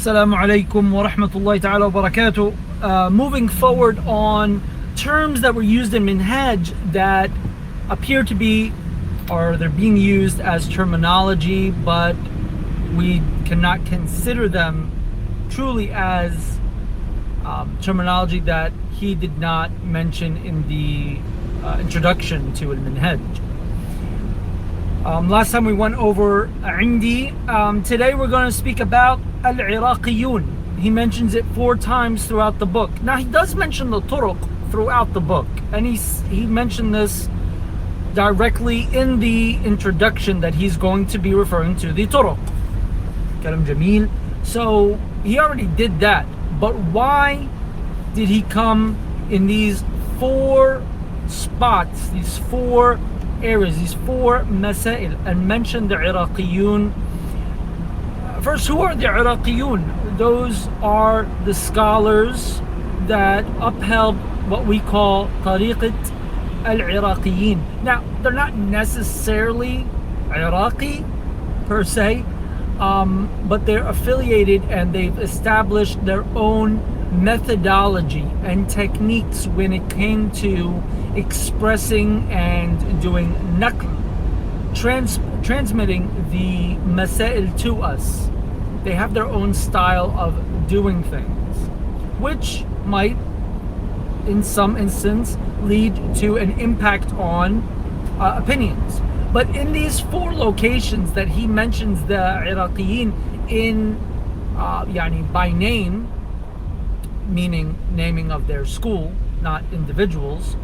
Assalamu alaikum wa rahmatullahi ta'ala wa barakatuh. Moving forward on terms that were used in Minhaj that appear to be, or they're being used as terminology, but we cannot consider them truly as terminology that he did not mention in the introduction to Al-Minhaj. Last time we went over Indi. Today we're going to speak about Al-Iraqiyun. He mentions it 4 times throughout the book. Now he does mention the turuq throughout the book, and he mentioned this directly in the introduction that he's going to be referring to the turuq. Kalam Jameel. So he already did that, but why did he come in these 4 spots, these 4 areas, these 4 masail, and mention the Iraqiyun? First, who are the Iraqiyun? Those are the scholars that upheld what we call Tariqat al-Iraqiyin. Now, they're not necessarily Iraqi per se, but they're affiliated and they've established their own methodology and techniques when it came to expressing and doing naql, transmitting the masail to us. They have their own style of doing things, which might in some instance lead to an impact on opinions. But in these 4 locations that he mentions the Iraqiyin in by name, meaning naming of their school, not individuals,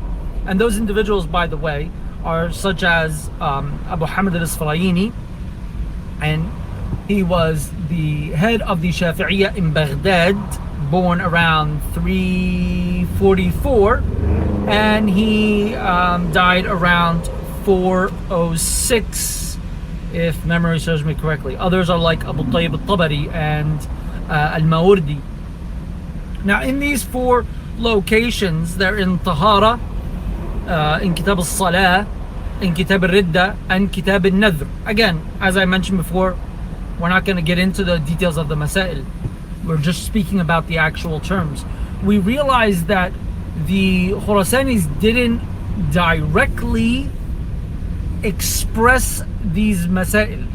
and those individuals, by the way, are such as Abu Hamid al-Isfirayini, and he was the head of the Shafi'iyya in Baghdad, born around 344, and he died around 406, if memory serves me correctly. Others are like Abu Tayyib al-Tabari and al-Mawardi. Now in these 4 locations, they're in Tahara, in Kitab al-Salah, in Kitab al-Ridda, and Kitab al-Nadhr. Again, as I mentioned before, we're not going to get into the details of the masail. We're just speaking about the actual terms. We realize that the Khurasanis didn't directly express these masail.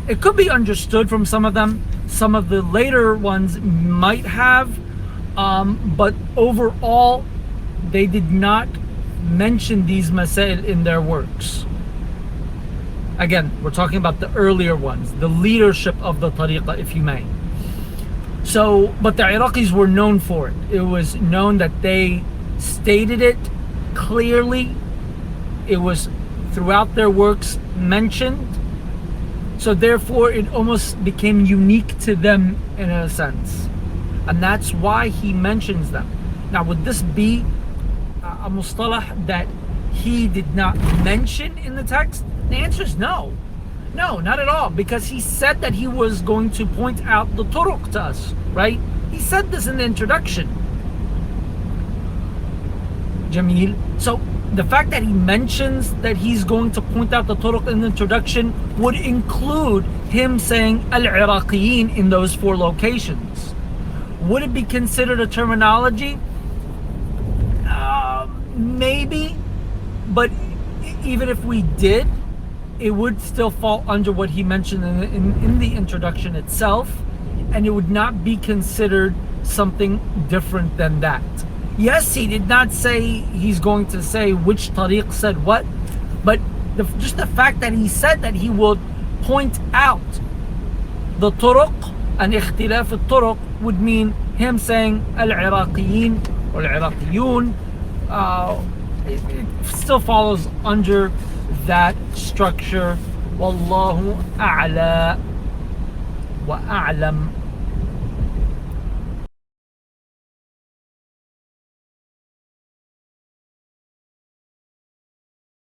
It could be understood from some of them. Some of the later ones might have, but overall, they did not mention these masail in their works. Again, we're talking about the earlier ones, the leadership of the tariqah, if you may. So, but the Iraqis were known for it. It was known that they stated it clearly. It was throughout their works mentioned. So therefore, it almost became unique to them in a sense. And that's why he mentions them. Now, would this be a mustalah that he did not mention in the text? The answer is no. No, not at all. Because he said that he was going to point out the turuq to us, right? He said this in the introduction. Jameel. So the fact that he mentions that he's going to point out the turuq in the introduction would include him saying al-Iraqiyin in those 4 locations. Would it be considered a terminology? Maybe, but even if we did, it would still fall under what he mentioned in the introduction itself, and it would not be considered something different than that. Yes, he did not say he's going to say which tariq said what, but just the fact that he said that he would point out the turuq and ikhtilaf al-turuq would mean him saying al-Iraqiyin or al-Iraqiyun. It still follows under that structure. Wallahu a'la wa a'lam.